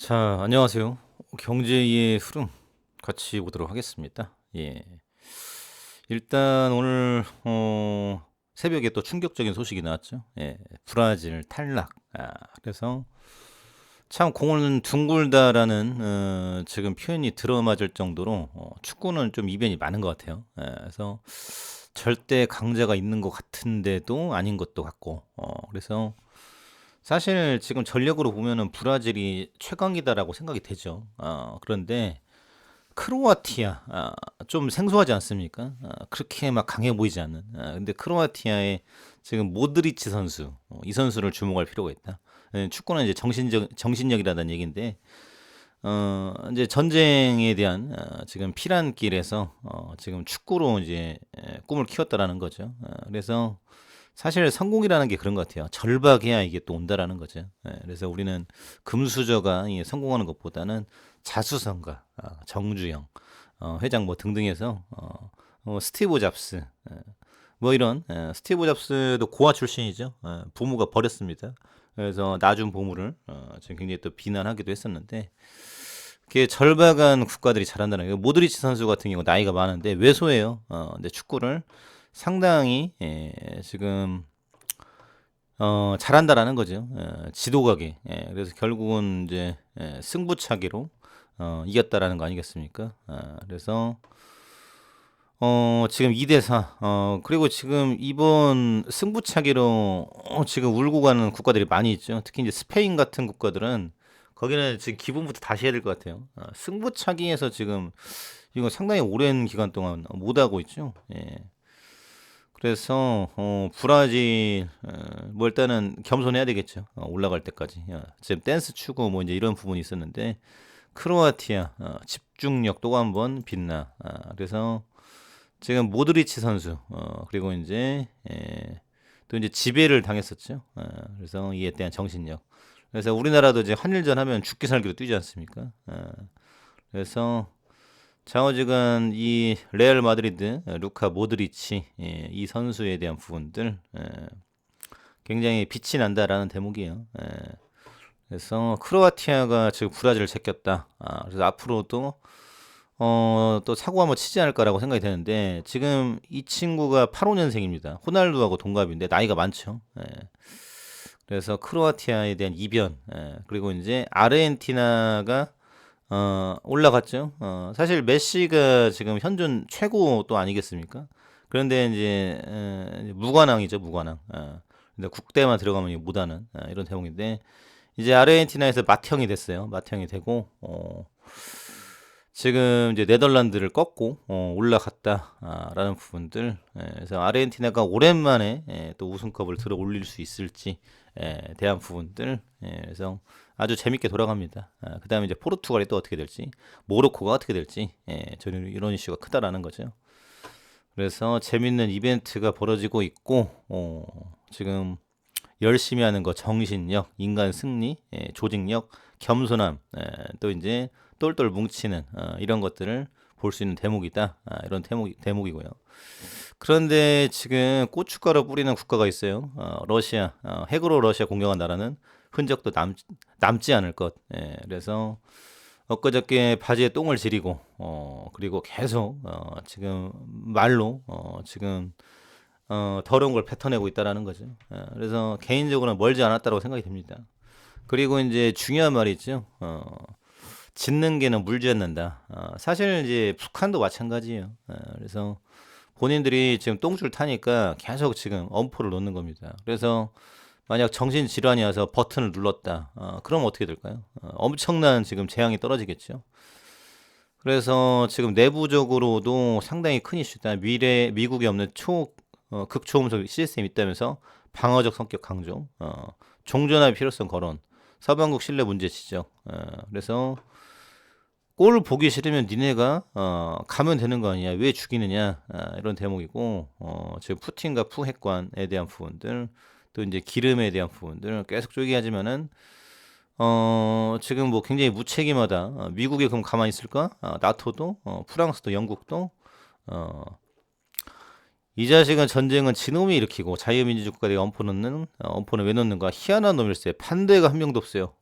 자, 안녕하세요. 경제의 흐름 같이 보도록 하겠습니다. 예. 일단 오늘 새벽에 또 충격적인 소식이 나왔죠. 예. 브라질 탈락. 그래서 참 공은 둥글다라는 지금 표현이 들어맞을 정도로 축구는 좀 이변이 많은 것 같아요. 그래서 절대 강자가 있는 것 같은데도 아닌 것도 같고, 그래서 사실 지금 전력으로 보면은 브라질이 최강이다라고 생각이 되죠. 그런데 크로아티아, 좀 생소하지 않습니까? 그렇게 막 강해 보이지 않는. 근데 크로아티아의 지금 모드리치 선수, 이 선수를 주목할 필요가 있다. 축구는 이제 정신력이라는 얘기인데, 이제 전쟁에 대한 지금 피란길에서 지금 축구로 이제 꿈을 키웠다라는 거죠. 그래서 사실 성공이라는 게 그런 것 같아요. 절박해야 이게 또 온다라는 거죠. 그래서 우리는 금수저가 성공하는 것보다는 자수성가, 정주영, 회장 뭐 등등해서 스티브 잡스, 뭐 이런 스티브 잡스도 고아 출신이죠. 부모가 버렸습니다. 그래서 낳아준 보물을 지금 굉장히 또 비난하기도 했었는데 그게 절박한 국가들이 잘한다는 거예요. 모드리치 선수 같은 경우 나이가 많은데 왜소해요. 근데 축구를 상당히 지금 잘한다라는 거죠. 지도가게. 그래서 결국은 이제 승부차기로 이겼다라는 거 아니겠습니까? 그래서 지금 2대 4. 그리고 지금 이번 승부차기로 지금 울고 가는 국가들이 많이 있죠. 특히 이제 스페인 같은 국가들은 거기는 지금 기분부터 다시 해야 될 것 같아요. 승부차기에서 지금 이거 상당히 오랜 기간 동안 못 하고 있죠. 예. 그래서 브라질 뭐 일단은 겸손해야 되겠죠. 올라갈 때까지. 지금 댄스 추고 뭐 이제 이런 부분이 있었는데 크로아티아 집중력 또 한번 빛나. 그래서 지금 모드리치 선수 그리고 이제 또 이제 지배를 당했었죠. 그래서 이에 대한 정신력. 그래서 우리나라도 이제 한일전 하면 죽기 살기로 뛰지 않습니까? 그래서 좌우지간 이 레알 마드리드 루카 모드리치 이 선수에 대한 부분들 굉장히 빛이 난다라는 대목이에요. 그래서 크로아티아가 지금 브라질을 제꼈다. 그래서 앞으로도 또 사고 한번 치지 않을까라고 생각이 되는데 지금 이 친구가 85년생입니다. 호날두하고 동갑인데 나이가 많죠. 그래서 크로아티아에 대한 이변 그리고 이제 아르헨티나가 올라갔죠. 사실 메시가 지금 현존 최고 또 아니겠습니까? 그런데 이제 무관왕이죠, 무관왕. 근데 국대만 들어가면 못하는 이런 대목인데 이제 아르헨티나에서 맏형이 됐어요. 맏형이 되고 지금 이제 네덜란드를 꺾고 올라갔다라는 부분들. 그래서 아르헨티나가 오랜만에 또 우승컵을 들어 올릴 수 있을지 대한 부분들. 그래서 아주 재밌게 돌아갑니다. 그다음에 이제 포르투갈이 또 어떻게 될지, 모로코가 어떻게 될지, 저는 이런 이슈가 크다라는 거죠. 그래서 재밌는 이벤트가 벌어지고 있고, 지금 열심히 하는 거 정신력, 인간 승리, 조직력, 겸손함, 또 이제 똘똘 뭉치는 이런 것들을 볼 수 있는 대목이다. 이런 대목이고요. 그런데 지금 고춧가루 뿌리는 국가가 있어요. 러시아, 핵으로 러시아 공격한 나라는 흔적도 남지 않을 것. 그래서 엊그저께 바지에 똥을 지리고, 그리고 계속 지금 말로 지금 더러운 걸 뱉어내고 있다라는 거죠. 그래서 개인적으로는 멀지 않았다고 생각이 됩니다. 그리고 이제 중요한 말이 있죠. 짓는 개는 물지않는다. 사실 이제 북한도 마찬가지예요. 그래서 본인들이 지금 똥줄 타니까 계속 지금 엄포를 놓는 겁니다. 그래서 만약 정신 질환이 와서 버튼을 눌렀다. 그럼 어떻게 될까요? 엄청난 지금 재앙이 떨어지겠죠. 그래서 지금 내부적으로도 상당히 큰 이슈다. 미국에 없는 극초음속 시스템이 있다면서 방어적 성격 강조, 종전화의 필요성 거론, 서방국 신뢰 문제 지적. 그래서 꼴 보기 싫으면 니네가 가면 되는 거 아니야? 왜 죽이느냐? 이런 대목이고 지금 푸틴과 푸핵관에 대한 부분들 또 이제 기름에 대한 부분들 계속 쪼개하지만은 지금 뭐 굉장히 무책임하다. 미국이 그럼 가만히 있을까? 나토도 프랑스도 영국도 어, 이 자식은 전쟁은 지놈이 일으키고 자유민주주의 국가들이 엄포는 왜 넣는가? 희한한 놈일세. 판대가 한 명도 없어요.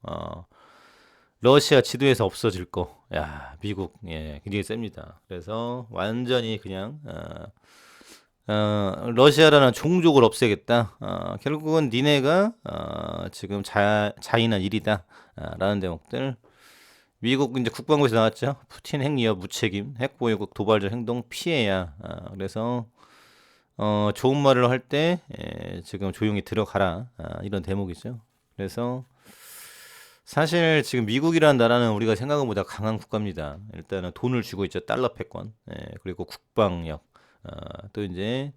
러시아 지도에서 없어질 거. 야, 미국, 예, 굉장히 셉니다. 그래서 완전히 그냥, 러시아라는 종족을 없애겠다. 결국은 니네가, 지금 자인한 일이다. 라는 대목들. 미국 이제 국방부에서 나왔죠. 푸틴 핵위협 무책임, 핵보유국 도발적 행동 피해야. 그래서, 좋은 말을 할 때, 지금 조용히 들어가라. 이런 대목이죠. 그래서, 사실 지금 미국이라는 나라는 우리가 생각한 것보다 강한 국가입니다. 일단은 돈을 쥐고 있죠. 달러 패권. 그리고 국방력. 또 이제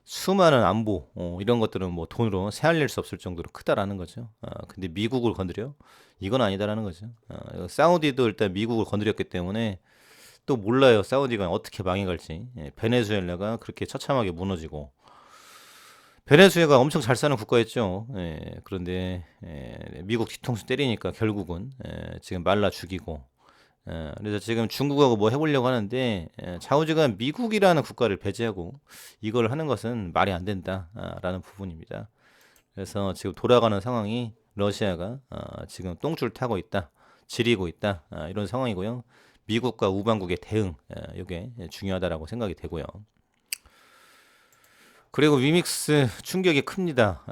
수많은 안보 이런 것들은 뭐 돈으로 세알릴 수 없을 정도로 크다라는 거죠. 근데 미국을 건드려? 이건 아니다라는 거죠. 사우디도 일단 미국을 건드렸기 때문에 또 몰라요. 사우디가 어떻게 망해갈지. 베네수엘라가 그렇게 처참하게 무너지고 베네수엘가 엄청 잘 사는 국가였죠. 그런데 미국 뒤통수 때리니까 결국은 지금 말라 죽이고 그래서 지금 중국하고 뭐 해보려고 하는데 좌우지간 미국이라는 국가를 배제하고 이걸 하는 것은 말이 안 된다라는 부분입니다. 그래서 지금 돌아가는 상황이 러시아가 지금 똥줄 타고 있다, 지리고 있다 이런 상황이고요. 미국과 우방국의 대응 이게 중요하다라고 생각이 되고요. 그리고 위믹스 충격이 큽니다.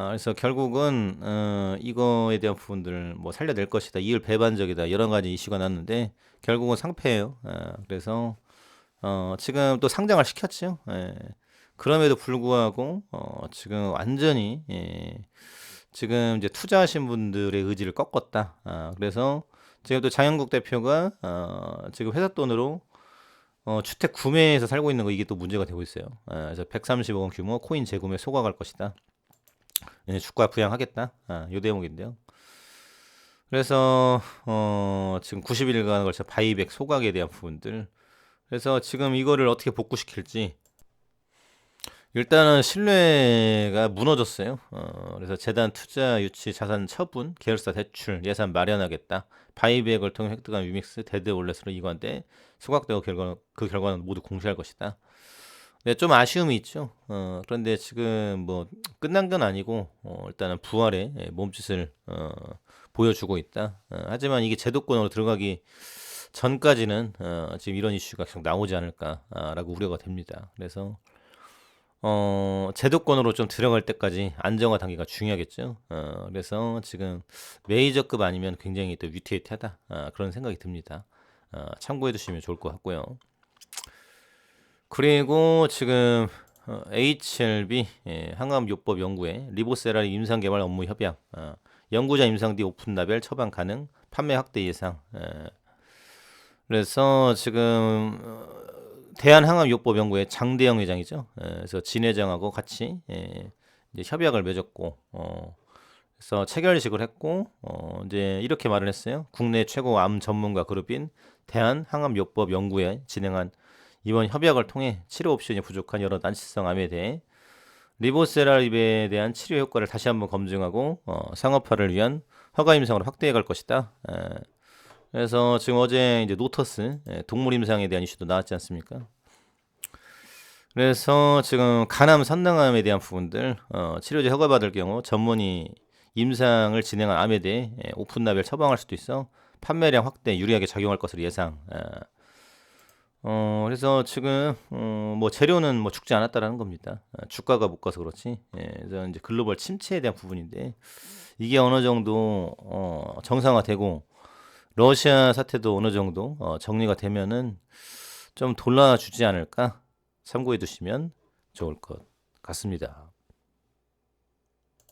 그래서 결국은 이거에 대한 부분들 뭐 살려낼 것이다, 이율 배반적이다 여러 가지 이슈가 났는데 결국은 상패예요. 그래서 지금 또 상장을 시켰죠. 그럼에도 불구하고 지금 완전히 지금 이제 투자하신 분들의 의지를 꺾었다. 그래서 지금 또 장영국 대표가 지금 회사 돈으로 주택 구매해서 살고 있는 거 이게 또 문제가 되고 있어요. 그래서 130억 원 규모 코인 재구매 소각할 것이다. 주가 부양하겠다. 요 대목인데요. 그래서 지금 90일간 걸쳐 바이백 소각에 대한 부분들. 그래서 지금 이거를 어떻게 복구시킬지 일단은 신뢰가 무너졌어요. 그래서 재단 투자 유치 자산 처분 계열사 대출 예산 마련하겠다. 바이백을 통해 획득한 위믹스 데드 월렛으로 이관돼 소각되고 그 결과는 모두 공시할 것이다. 네, 좀 아쉬움이 있죠. 그런데 지금 뭐 끝난 건 아니고 일단은 부활의 몸짓을 보여주고 있다. 하지만 이게 제도권으로 들어가기 전까지는 지금 이런 이슈가 계속 나오지 않을까라고 우려가 됩니다. 그래서 제도권으로 좀 들어갈 때까지 안정화 단계가 중요하겠죠. 그래서 지금 메이저급 아니면 굉장히 또 위태위태하다. 그런 생각이 듭니다. 참고해 두시면 좋을 것 같고요. 그리고 지금 HLB 항암요법 연구에 리보세라리 임상개발 업무 협약 연구자 임상 뒤 오픈 라벨 처방 가능 판매 확대 예상. 그래서 지금 대한항암요법 연구회 장대영 회장이죠. 그래서 진 회장하고 같이 이제 협약을 맺었고 그래서 체결식을 했고 이제 이렇게 말을 했어요. 국내 최고 암 전문가 그룹인 대한항암요법 연구회 진행한 이번 협약을 통해 치료 옵션이 부족한 여러 난치성 암에 대해 리보세라립에 대한 치료 효과를 다시 한번 검증하고 상업화를 위한 허가 임상으로 확대해 갈 것이다. 그래서 지금 어제 이제 노터스 동물 임상에 대한 이슈도 나왔지 않습니까? 그래서 지금 간암, 선낭암에 대한 부분들 치료제 허가받을 경우 전문의 임상을 진행한 암에 대해 오픈 라벨 처방할 수도 있어 판매량 확대 유리하게 작용할 것으로 예상. 그래서 지금 뭐 재료는 뭐 죽지 않았다라는 겁니다. 주가가 못 가서 그렇지. 그래서 이제 글로벌 침체에 대한 부분인데 이게 어느 정도 정상화되고 러시아 사태도 어느 정도 정리가 되면은 좀 돌아주지 않을까 참고해 두시면 좋을 것 같습니다.